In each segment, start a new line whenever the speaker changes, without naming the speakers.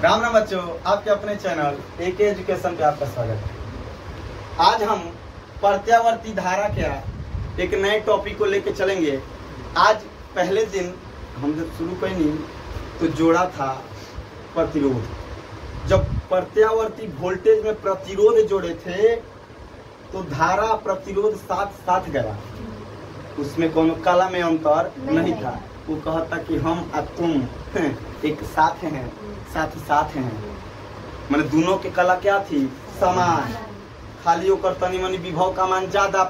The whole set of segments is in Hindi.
राम राम बच्चों, आपके अपने चैनल एके एजुकेशन पे आपका स्वागत है। आज हम प्रत्यावर्ती धारा क्या एक नए टॉपिक को लेके चलेंगे। आज पहले दिन हम जब शुरू करेंगे तो जोड़ा था प्रतिरोध। जब प्रत्यावर्ती वोल्टेज में प्रतिरोध जोड़े थे तो धारा प्रतिरोध साथ साथ गया, उसमें कोनो कला में अंतर नहीं था। वो कहता कि हम और तुम एक साथ हैं, साथ साथ हैं, मैंने दोनों के कला क्या थी, समान। खाली होकर तनी मनी विभव का मान ज्यादा,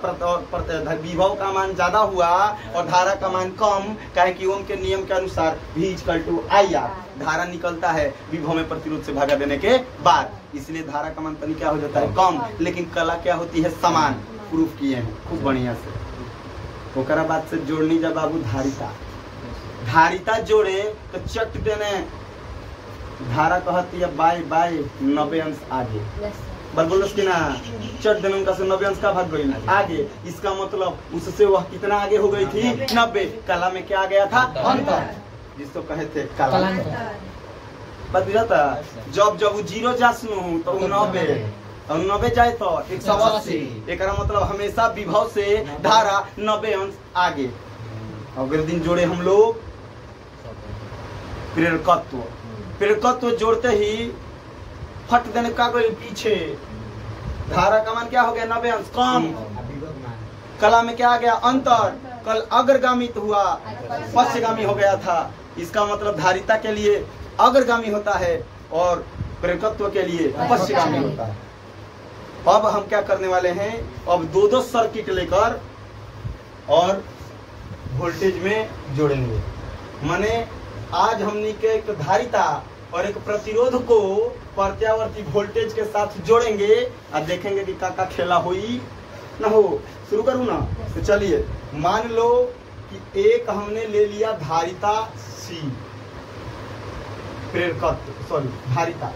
विभव का मान ज्यादा हुआ और धारा का मान कम, काहे कि ओम के नियम के अनुसार V=IR धारा निकलता है विभव में प्रतिरोध से भागा देने के बाद, इसलिए धारा का मान तनी क्या हो जाता है, कम, लेकिन कला क्या होती है, समान। प्रूफ किए हैं खूब बढ़िया से। ओकरा बाद से जोड़नी जब बाबू धारिता जोड़े तो चट देने धारा कहती है बाय बाय 90 अंश आगे, बोलो कि ना, चट देने उनका से 90 अंश का भाग गई आगे। इसका मतलब उससे वह कितना आगे हो गई थी, 90। कला में क्या आ गया था, अंतर, जिसको कहे थे कला। बात बुझाता, जब वो 0 जासू तो 90 जाए तो 180। एक मतलब हमेशा विभव से धारा 90 अंश आगे। अगले दिन जोड़े हम लोग प्रेरकत्व जोड़ते ही फट देने का कोई पीछे, धारा का मान क्या हो गया, 90 अंश कम। कला में क्या आ गया, अंतर, कल अग्रगामी हुआ पश्चगामी हो गया था। इसका मतलब धारिता के लिए अग्रगामी होता है और प्रेरकत्व के लिए पश्चगामी होता है। अब हम क्या करने वाले हैं, अब दो सर्किट लेकर और वोल्टेज में जोड़ेंगे। माने आज हमने के एक धारिता और एक प्रतिरोध को प्रत्यावर्ती वोल्टेज के साथ जोड़ेंगे और देखेंगे कि का खेला हुई ना हो। शुरू करूँ ना, तो चलिए मान लो कि एक हमने ले लिया धारिता C, धारिता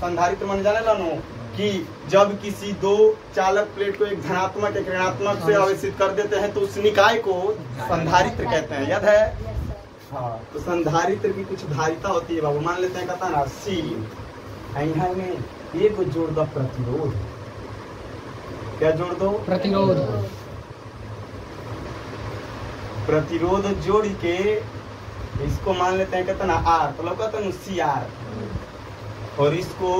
संधारित्र मन जाने लानो कि जब किसी दो चालक प्लेट को एक धनात्मक एक ऋणात्मक से आवेशित कर देते हैं तो उस निकाय को संधारित्र कहते हैं, याद है? हाँ, तो संधारित्र की कुछ धारिता होती है बाबू। मान लेते हैं कहता ना C, यहाँ में एक जोड़ दो प्रतिरोध। क्या जोड़ दो, प्रतिरोध जोड़ के इसको मान लेते हैं कहता ना R, तो कहते हैं CR, और इसको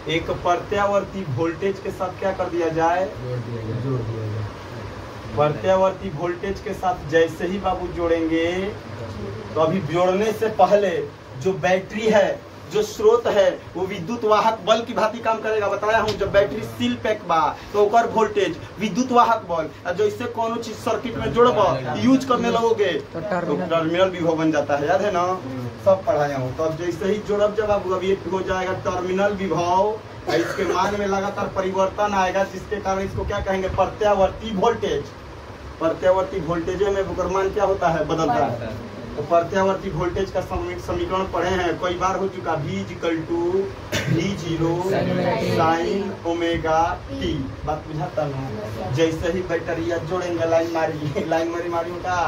एक प्रत्यावर्ती वोल्टेज के साथ क्या कर दिया जाए, जोड़ दिया जाए। प्रत्यावर्ती वोल्टेज के साथ जैसे ही बाबू जोड़ेंगे तो अभी जोड़ने से पहले जो बैटरी है, जो स्रोत है, वो विद्युत वाहक बल की भांति काम करेगा। बताया हूँ, जब बैटरी सील पैक बा तो ओकर वोल्टेज विद्युत वाहक बल, और जैसे कोनो चीज सर्किट में जोड़ब यूज करने लगोगे तो टर्मिनल विभव बन जाता है, याद है ना, सब पढ़ाया हूँ। तो अब जैसे ही जोड़ब जब अब ये हो जाएगा टर्मिनल विभव, इसके मान में लगातार परिवर्तन आएगा, जिसके कारण इसको क्या कहेंगे, प्रत्यावर्ती वोल्टेज। प्रत्यावर्ती वोल्टेज में मान क्या होता है, बदलता है। तो प्रत्यावर्ती वोल्टेज का समीकरण पढ़े हैं, कई बार हो चुका, V=V0 sin ω/t। बात बुझाता ना, जैसे ही बैटरिया जोड़ेंगे लाइन मारी होगा,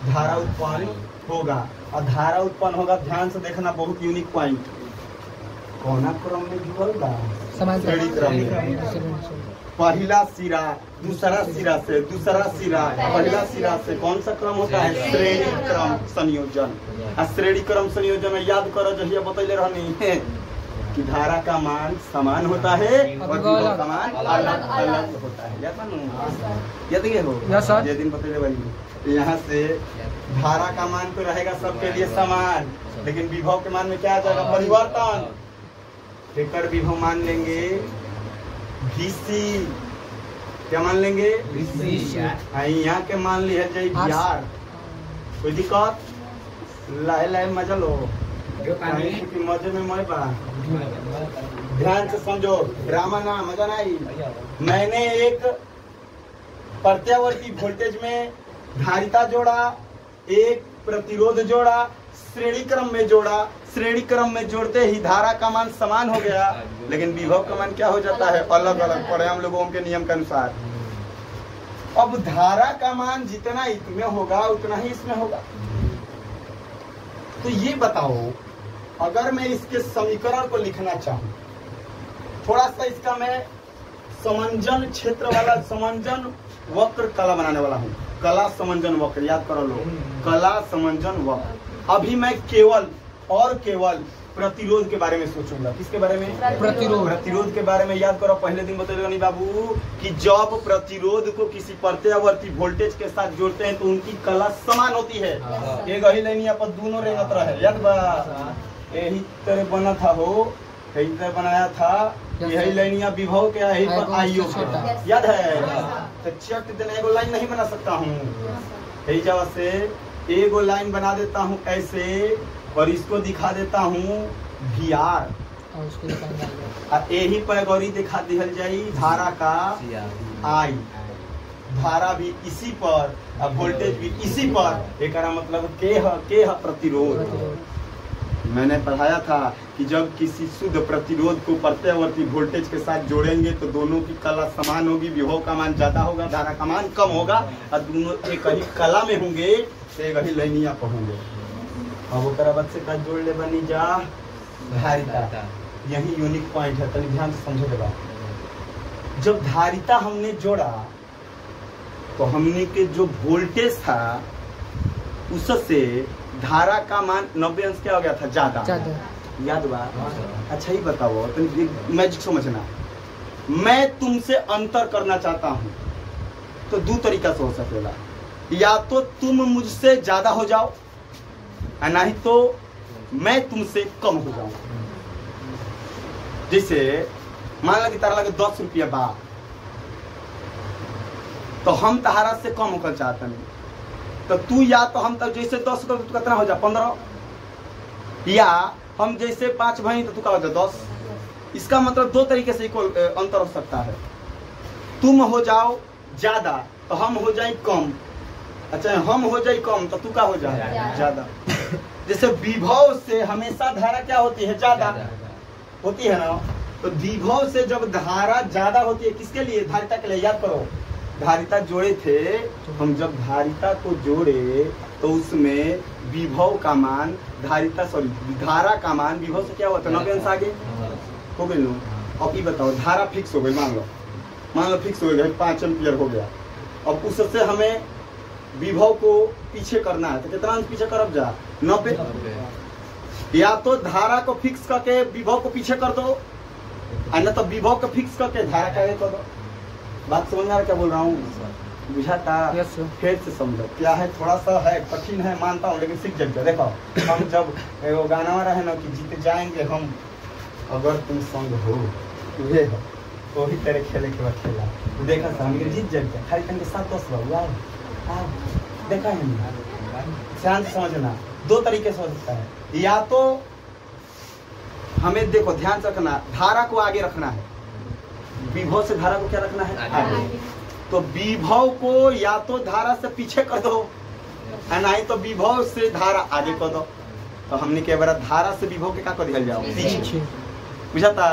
धारा उत्पन्न होगा, और धारा उत्पन्न होगा, ध्यान से देखना, बहुत यूनिक पॉइंट, कौना क्रम में जुड़ेगा, श्रेणी क्रम में। पहला सिरा दूसरा सिरा से, दूसरा सिरा पहला सिरा से, कौन सा क्रम होता है, श्रेणी क्रम संयोजन। श्रेणी क्रम संयोजन में याद करो, जहिया बतैले रहनी है कि धारा का मान समान होता है और विभव का मान अलग अलग होता है। याद हो, ये दिन बतैले भाई, यहाँ से धारा का मान तो रहेगा सबके लिए समान, लेकिन विभव के मान में क्या आ जाएगा, परिवर्तन। एक विभव मान लेंगे VC, क्या मान लेंगे, यहाँ के मान लिया जाए VR। कोई दिक्कत, लाए मजा लो, मजे में मैं बड़ा ध्यान से समझो, ड्रामा ना, मजा नहीं। मैंने एक प्रत्यावर्ती वोल्टेज में धारिता जोड़ा, एक प्रतिरोध जोड़ा, श्रेणी क्रम में जोड़ा। श्रेणी क्रम में जोड़ते ही धारा का मान समान हो गया, लेकिन विभव का मान क्या हो जाता है, अलग अलग। पढ़े हम लोगों के नियम के अनुसार। अब धारा का मान जितना इसमें होगा उतना ही इसमें होगा। तो ये बताओ, अगर मैं इसके समीकरण को लिखना चाहूँ, थोड़ा सा इसका मैं समंजन क्षेत्र वाला समंजन वक्र कला बनाने वाला हूँ। कला समंजन वक्र याद करो लोग, कला समंजन वक्र। अभी मैं केवल और केवल प्रतिरोध के बारे में सोचूंगा। किसके बारे में? प्रतिरोध के बारे में। याद करो, पहले दिन बताइएगा नहीं बाबू कि जब प्रतिरोध को किसी प्रत्यावर्ती वोल्टेज के साथ जोड़ते हैं तो उनकी कला समान होती है। एक ही लाइनिया पर दोनों रेंगत रहे। याद बा, यही तरह बना था हो, यही तरह बनाया था, यही लाइनिया विभव के यही पर आईओ के। याद है? तो चट देना एगो लाइन नहीं बना सकता हूँ, यही जगह से एगो लाइन बना देता हूँ ऐसे, और इसको दिखा देता हूँ VR, और यही पर गौरी दिखा दिहल जाई धारा का I, धारा भी इसी पर और वोल्टेज भी इसी पर। एक मतलब के प्रतिरोध। मैंने पढ़ाया था कि जब किसी शुद्ध प्रतिरोध को प्रत्यावर्ती वोल्टेज के साथ जोड़ेंगे तो दोनों की कला समान होगी, विभव का मान ज्यादा होगा, धारा का मान कम होगा, और दोनों एक ही कला में होंगे तो एक ही लाइनिया पर होंगे। अब ओकरा बाद से का जोड़ ले बनी जा धारिता। यही यूनिक पॉइंट है, तनी ध्यान से समझे बा। जब धारिता हमने जोड़ा तो हमने के जो वोल्टेज था उससे धारा का मान 90 अंश क्या हो गया था? ज्यादा। याद बा? अच्छा ही बताओ, तनी मैजिक समझना। मैं तुमसे अंतर करना चाहता हूँ तो दो तरीका से हो सकेला, या तो तुम मुझसे ज्यादा हो जाओ, नहीं तो मैं तुमसे कम हो जाऊं। जैसे मान लो कि तारा लगे 10 रुपया बा, तो हम तहारा से कम होकर चाहते हैं, तो तू या तो हम तक जैसे 10 तो तू कितना हो जा 15, या हम जैसे 5 भाई तो तू का हो जा 10। इसका मतलब दो तरीके से अंतर हो सकता है। तुम हो जाओ ज्यादा तो हम हो जाए कम, अच्छा हम हो जाए कम तो तू का हो जाए ज्यादा। जैसे विभव से हमेशा धारा क्या होती है? ज्यादा होती है ना। तो विभव से जब धारा ज्यादा होती है, किसके लिए? धारिता के लिए। याद करो, धारिता जोड़े थे हम, जब धारिता को जोड़े तो उसमें विभव का मान धारा का मान विभव से क्या होता है? 90 अंश आगे हो गई लो। अब ये बताओ, धारा फिक्स हो गई, मान लो फिक्स हो गई, 5 एम्पियर हो गया। अब उससे हमें विभव को पीछे करना है, तो कितना अंश पीछे करब जा? 90। या तो धारा को फिक्स करके विभव को पीछे कर दो, न तो विभव को फिक्स करके धारा का आगे कर दो। बात समझ में आ रहा क्या बोल रहा हूँ? बुझाता? फिर से समझो क्या है, थोड़ा सा है कठिन है मानता हूँ, लेकिन सीख जाएगा। देखो, हम जब वो गाना रहे ना कि जीत जाएंगे हम अगर तुम संग हो, ये हो वही तेरे खेले के बाद खेला देखा था, हम जीत जाएगा खाली तन के साथ 10 हुआ देखा है। ध्यान से समझना, दो तरीके से हो सकता है। या तो हमें देखो ध्यान से रखना, धारा को आगे रखना है, विभव से धारा को क्या रखना है? आगे। तो विभव को या तो धारा से पीछे कर दो, नहीं तो विभव से धारा आगे कर दो। तो हमने के बार धारा से विभव के क्या कर दिया जाओ? पीछे। बुझाता?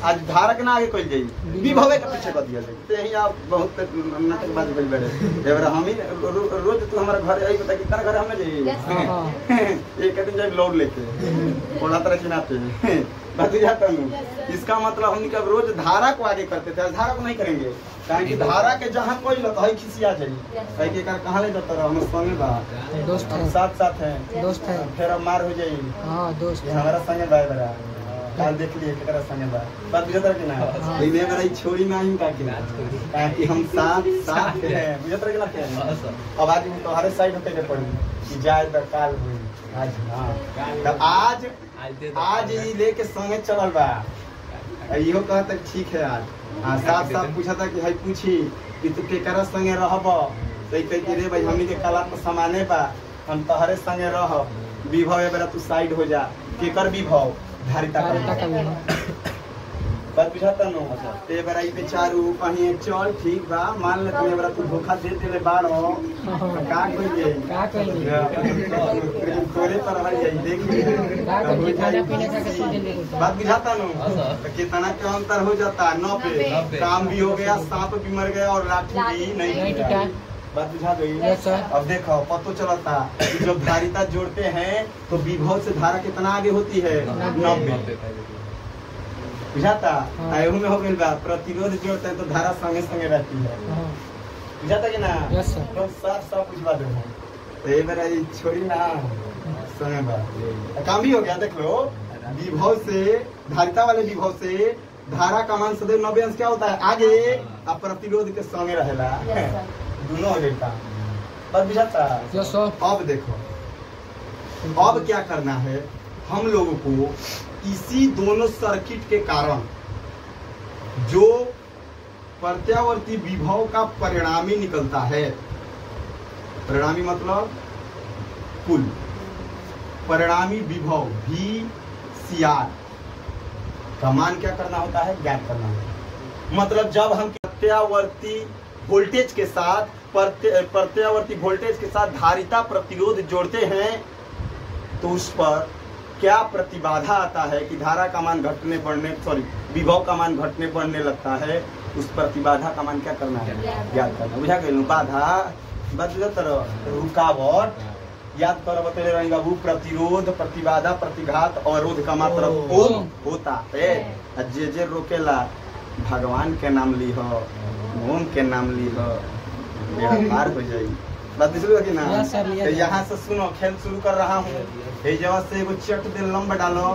आज धारा के ना आगे कल जाई, विभव के पीछे कर दिया जाई। तो यही आप बहुत नाटक बाज बोल बैठे। एबार हम ही रोज तू हमारा घर आई बता कि तेरा घर हमें जाई एक दिन जाए लोड लेके बोला तरह के नाते बात जाता हूं। इसका मतलब हम कब रोज धारा को आगे करते थे, धारा को नहीं करेंगे, कारण कि धारा के जहां कोई लता है खिसिया जाई कह के कहां ले जाता रहा। हम संगे बा दोस्त है, साथ है दोस्त है, फिर मार हो जाई। हां दोस्त हमारा संगे भाई बड़ा काल देख लिए केकरा संगे बा बात बुझतर के ना लेने मेरा छोड़ी ना ही का कि हम साथ है बुझतर के ना के। अब आज तुम्हारे साइड होते के पड़ी कि जाए त काल हुई आज ना, तो आज ये लेके संगे चलल बा। इहो कहता ठीक है आज साफ साफ पूछा था कि भाई पूछी कि तू केकरा संगे रहब, तो कह के रे भाई हमनी के कला तो समाने बा, हम तोहरे संगे रह। विभव बेरा तू साइड हो जा, केकर विभव? धारिता का बात बुझाता न हो। ते बेरा ई बेचारू कहीं चल ठीक बा, मान ले तू बेरा तू धोखा दे देले बाड़ो का कइले तोरे पर हर जाई देख खाना पीने का कैसे बात बुझाता न। तो कितना के अंतर हो जाता 9 पे, काम भी हो गया, सांप भी मर गया और लाठी भी नहीं टूटा। बात बुझा गई?
Yes, sir.
अब देखो पतो चलता कि जब धारिता जोड़ते हैं तो विभव से धारा कितना आगे होती है? 90। बुझाता? एहू में हो गई बा, प्रतिरोध जोड़ते हैं तो धारा संगे संगे रहती है। बुझाता कि ना?
Yes, sir.
तो सब बुझवा दो। तो ये मेरा ये छोड़ी ना संगे बा काम भी हो गया। देख लो विभव से धारिता वाले विभव से धारा का मान सदैव 90 अंश क्या होता है? आगे और प्रतिरोध के संगे रहेला। दोनों हो जाता। बात बुझाता?
Yes, sir.
अब देखो अब क्या करना है हम लोगों को, इसी दोनों सर्किट के कारण जो प्रत्यावर्ती विभव का परिणामी निकलता है, परिणामी मतलब कुल परिणामी विभव VCR का मान क्या करना होता है? ज्ञात करना होता है। मतलब जब हम प्रत्यावर्ती वोल्टेज के साथ प्रत्यावर्ती वोल्टेज के साथ धारिता प्रतिरोध जोड़ते हैं तो उस पर क्या प्रतिबाधा आता है कि धारा का मान घटने बढ़ने विभव का मान घटने बढ़ने लगता है, उस प्रतिबाधा का मान क्या करना है? ज्ञात करना। बुझा गई? बाधा रुकावट याद करो, बतले रहेंगे बाबू। प्रतिरोध, प्रतिबाधा, प्रतिघात और रोध का मात्रा ओम होता है। जे रोकेला भगवान के नाम ली हो, ओम के नाम ली हो, बेड़ा पार हो जाएगी। बात इसलिए कि ना? तो यहाँ से सुनो, खेल शुरू कर रहा हूँ। ये जगह से एगो चट दे लंब डालो,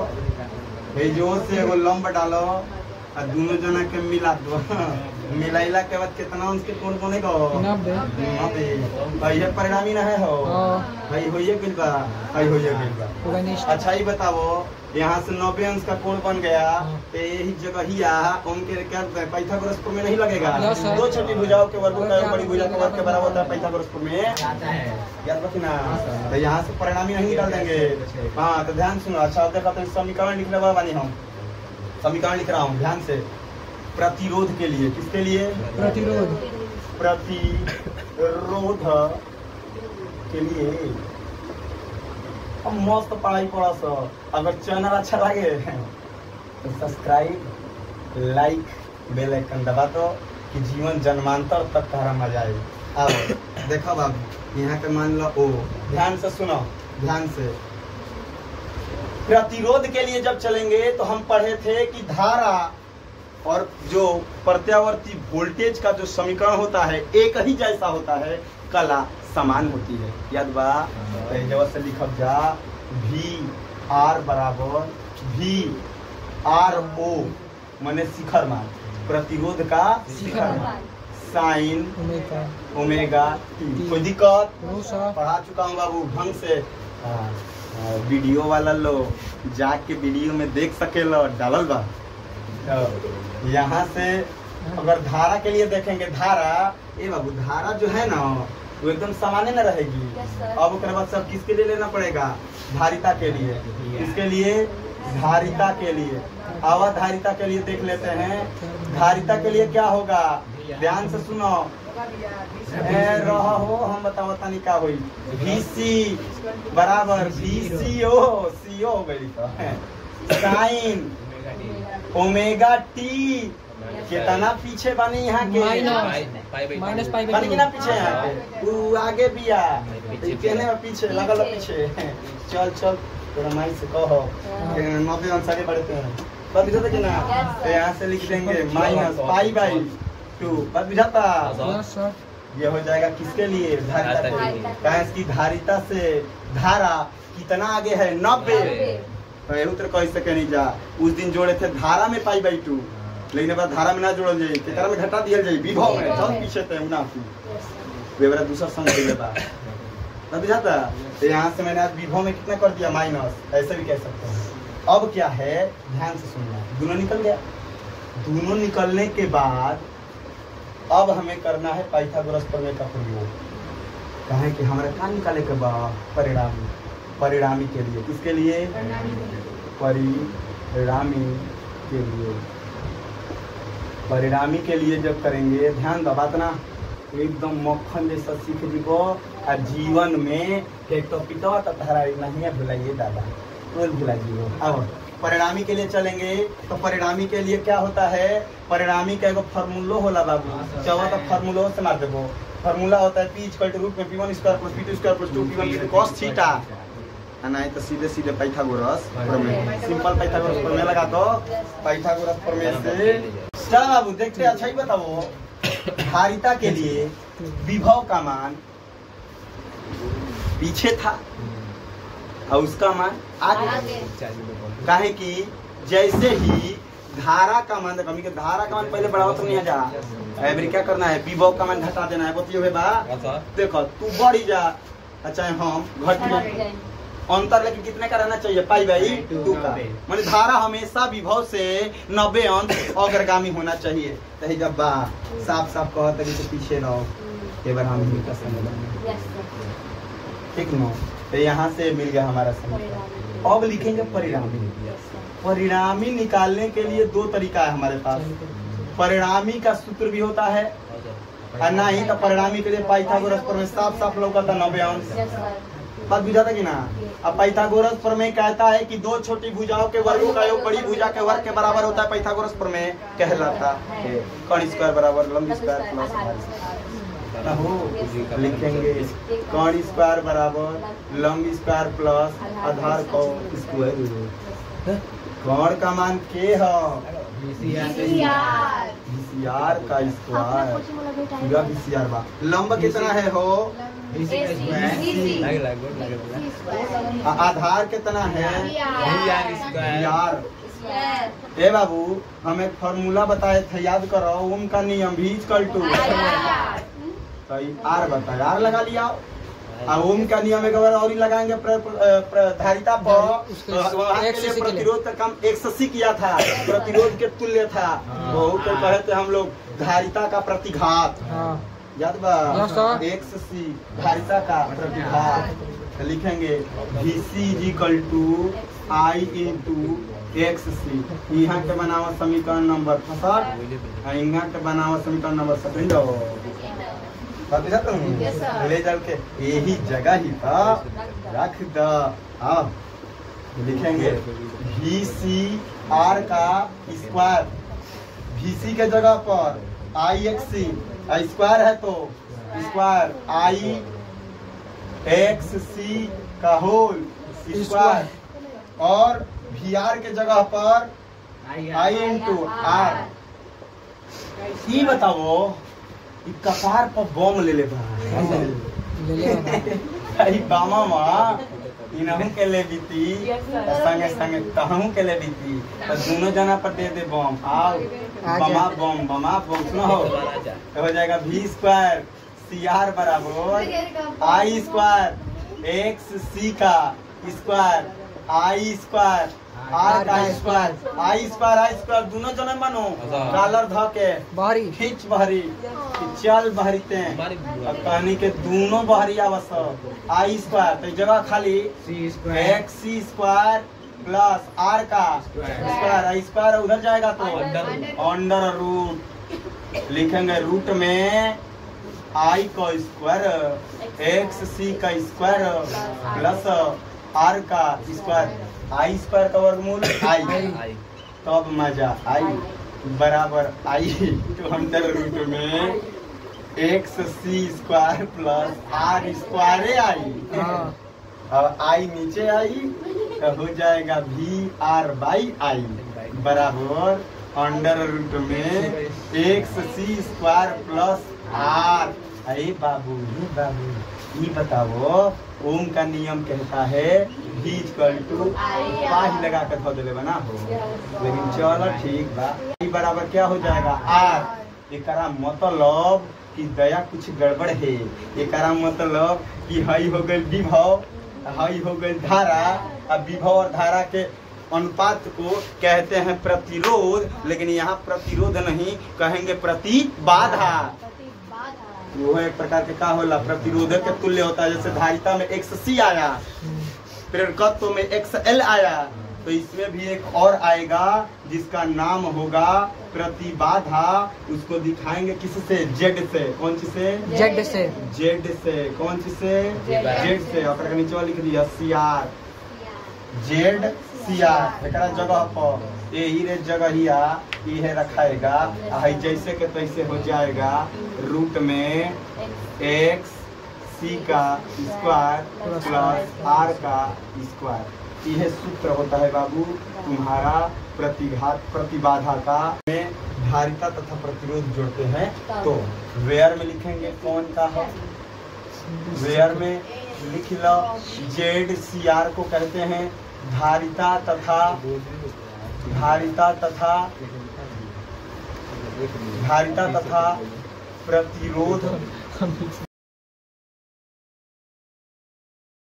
ये जो से एगो लंब डालो और दोनों जना के मिला दो। मिलाइला के बाद कितना उसके कोण बनेगा? 90। ये परिणामी ना है हो भाई, होइए गइल बा, भाई होइए गइल बा। अच्छा ही बताओ, यहाँ से 90 अंश का कोण बन गया तो यही जगह ही ओम के क्या पाइथागोरस में नहीं लगेगा? दो छोटी भुजाओं के वर्गों का बड़ी भुजा के वर्ग के बराबर होता है पाइथागोरस में, याद रखी ना? तो यहाँ से परिणामी नहीं निकाल देंगे। हाँ तो ध्यान सुनो। अच्छा देखा तो समीकरण लिख रहा बानी, हम समीकरण लिख रहा हूँ ध्यान से। प्रतिरोध के लिए, किसके लिए?
प्रतिरोध
के लिए हम मस्त पढ़ाई पढ़ा सो। अगर चैनल अच्छा लगे तो सब्सक्राइब, लाइक, बेल आइकन दबा दो कि जीवन जन्मांतर तक तारा मजा आए। अब देखो बाबू, यहाँ के मान लो ओ, ध्यान से सुनो, ध्यान से। प्रतिरोध के लिए जब चलेंगे तो हम पढ़े थे कि धारा और जो प्रत्यावर्ती वोल्टेज का जो समीकरण होता है एक ही जैसा होता है, कला समान होती है। याद बा? जब से लिखब जा VR बराबर VRO माने शिखर मान, प्रतिरोध का शिखर मान, साइन ओमेगा T। कोई दिक्कत? पढ़ा चुका हूँ बाबू ढंग से। वीडियो वाला लो जाके वीडियो में देख सके लो, डालल बा। यहाँ से अगर धारा के लिए देखेंगे, धारा ये बाबू धारा जो है ना वो एकदम सामान्य न रहेगी। अब उसके बाद सब किसके लिए लेना पड़ेगा? धारिता के लिए। इसके लिए धारिता के लिए, अवधारिता के लिए देख लेते हैं। धारिता के लिए क्या होगा? ध्यान से सुनो, रहा हो हम बताओ तानी का होई। VC बराबर VCO, CO हो गई तो साइन ओमेगा T। कितना पीछे बनी यहाँ के?
माइनस पाई
बनी कि ना पीछे यहाँ के? तू आगे भी आ, कहने में पीछे लगल पीछे। चल चल तेरा माई से कहो 90 अंश आगे बढ़ते हैं। बात बुझाता कि ना? तो यहाँ से लिख देंगे -π/2। बात बुझाता? ये हो जाएगा किसके लिए? धारिता के लिए। कहा इसकी धारिता से धारा कितना आगे है? 90। तो यही उत्तर कह सके नहीं जा। उस दिन जोड़े थे धारा में π/2, लेकिन बाद धारा में ना जोड़ल जाए, केकरा में घटा दिया जाए? विभव में। चल पीछे थे उनासी वेबरा दूसरा संग ले बा। तब जाता तो यहाँ से मैंने आज विभव में कितना कर दिया? माइनस, ऐसे भी कह सकते हैं। अब क्या है, ध्यान से सुनना। दोनों निकल गया। दोनों निकलने के बाद अब हमें करना है पाइथागोरस प्रमेय का प्रयोग। कहें कि हमारे क्या निकाले के बाद? परिणामी। परिणामी के लिए, किसके लिए? परिणामी के लिए। परिणामी के लिए जब करेंगे, ध्यान दो बात ना, एकदम मक्खन जैसा सीख जीवो। और जीवन में एक तो पिता तथा नहीं भुलाइए दादा, तो भुला जीवो। अब परिणामी के लिए चलेंगे तो परिणामी के लिए क्या होता है? परिणामी का एगो फॉर्मूलो होला बाबू, चाहो तो फॉर्मूलो से मार देबो। फार्मूला होता है P = रूट में P1² + P2² + 2P1 cos theta, नहीं तो सीधे सीधे पाइथागोरस प्रमेय, सिंपल पाइथागोरस प्रमेय लगा दो। पाइथागोरस प्रमेय से चल बाबू देखते हैं। अच्छा ही बताओ, धारिता के लिए विभव का मान पीछे था और उसका मान आगे। काहे कि जैसे ही धारा का मान, कमी के धारा का मान पहले बढ़ाओ तो नहीं जा, अभी क्या करना है, विभव का मान घटा देना है। बतियो है बा, देखो तू बढ़ी जा, अच्छा हम घट अंतर लेकिन कितने का रहना चाहिए, π/2 का। माने धारा हमेशा विभव से 90 अंश अग्रगामी होना चाहिए। तो जब बा साफ साफ कहते हैं तो पीछे रहो, एक बार हम ठीक न। तो यहाँ से मिल गया हमारा समीकरण। अब लिखेंगे परिणामी। परिणामी निकालने के लिए दो तरीका है हमारे पास। परिणामी का सूत्र भी होता है और नहीं तो परिणामी के लिए पाइथागोरस प्रमेय साफ साफ लौका था 90 अंश। बात बुझा था कि ना। अब पाइथागोरस प्रमेय कहता है कि दो छोटी भुजाओं के वर्गों का योग बड़ी भुजा के वर्ग के बराबर होता है। पाइथागोरस प्रमेय कहलाता है कर्ण स्क्वायर बराबर लंब स्क्वायर प्लस लिखेंगे कर्ण स्क्वायर बराबर लंब स्क्वायर प्लस आधार को स्क्वायर। कर्ण का मान के है VCR का स्क्वायर पूरा VCR बा। लंब कितना है हो आधार कितना है VR। ए बाबू हम एक फॉर्मूला बताए थे, याद करो, ओम का नियम V = R बताया, R लगा लिया। ओम का नियम एक बार और ही लगाएंगे धारिता पर। प्रतिरोध का काम 180 किया था, प्रतिरोध के तुल्य था। बहुत को कहे थे हम लोग धारिता का प्रतिघात, याद बा 180 धारिता का प्रतिघात। लिखेंगे VC = I × XC। यहाँ के बनावा समीकरण नंबर 65, यहाँ के बनावा समीकरण नंबर 17। ले चल के यही जगह ही पर रख दो। अब लिखेंगे VCR का स्क्वायर, VC के जगह पर IXC स्क्वायर है तो स्क्वायर IXC का होल स्क्वायर, और VR के जगह पर I × R। ये बताओ कपार पर बम ले बामा इनहू के ले बीती संगे संगे तहू के ले बीती, तो दोनों जना पर दे दे बम। आओ बमा बम सुनो हो जाएगा V² CR बराबर I² XC का स्क्वायर I² R का स्क्वायर दोनों जने मानो डॉलर ध के
बाहरी
खींच बहरी चल बहरीते कहनी के दोनों बहरी आवस I² तो जगह खाली XC² प्लस R का स्क्वायर I² उधर जाएगा तो अंडर रूट। लिखेंगे रूट में I का स्क्वायर XC का स्क्वायर प्लस R का स्क्वायर I² का वर्गमूल I। तब मजा I बराबर I तो अंडर रूट में XC² प्लस R² I। अब I नीचे आई तो हो जाएगा VR/I बराबर अंडर रूट में XC² प्लस R। अरे बाबू ये बताओ, ओम का नियम कहता है V = I लगा कर धो देले बना हो, लेकिन चलो ठीक बा। I बराबर क्या हो जाएगा R। एकरा मतलब कि दया कुछ गड़बड़ है। एकरा मतलब कि हई हो गई विभव, हई हो गई धारा। अब विभव और धारा के अनुपात को कहते हैं प्रतिरोध, लेकिन यहाँ प्रतिरोध नहीं कहेंगे प्रतिबाधा। वो एक प्रकार के का होला प्रतिरोधक के तुल्य होता है। जैसे धारिता में XC आया, प्रेरकत्व में XL आया, तो इसमें भी एक और आएगा जिसका नाम होगा प्रतिबाधा। उसको दिखाएंगे किससे, Z से। कौन सी से?
Z से।
Z से। कौन सी से? Z से। और नीचे लिख दिया CR। जेड सी आर एकरा जगह पर यही रे जगहिया इहे रखाएगा जैसे के तैसे हो जाएगा रूट में एक्स सी का स्क्वायर प्लस आर का स्क्वायर। यह सूत्र होता है बाबू तुम्हारा प्रतिबाधा का में धारिता तथा प्रतिरोध जोड़ते हैं तो वेयर में लिखेंगे कौन का है, वेयर में लिख लो जेड सी आर को कहते हैं धारिता तथा प्रतिरोध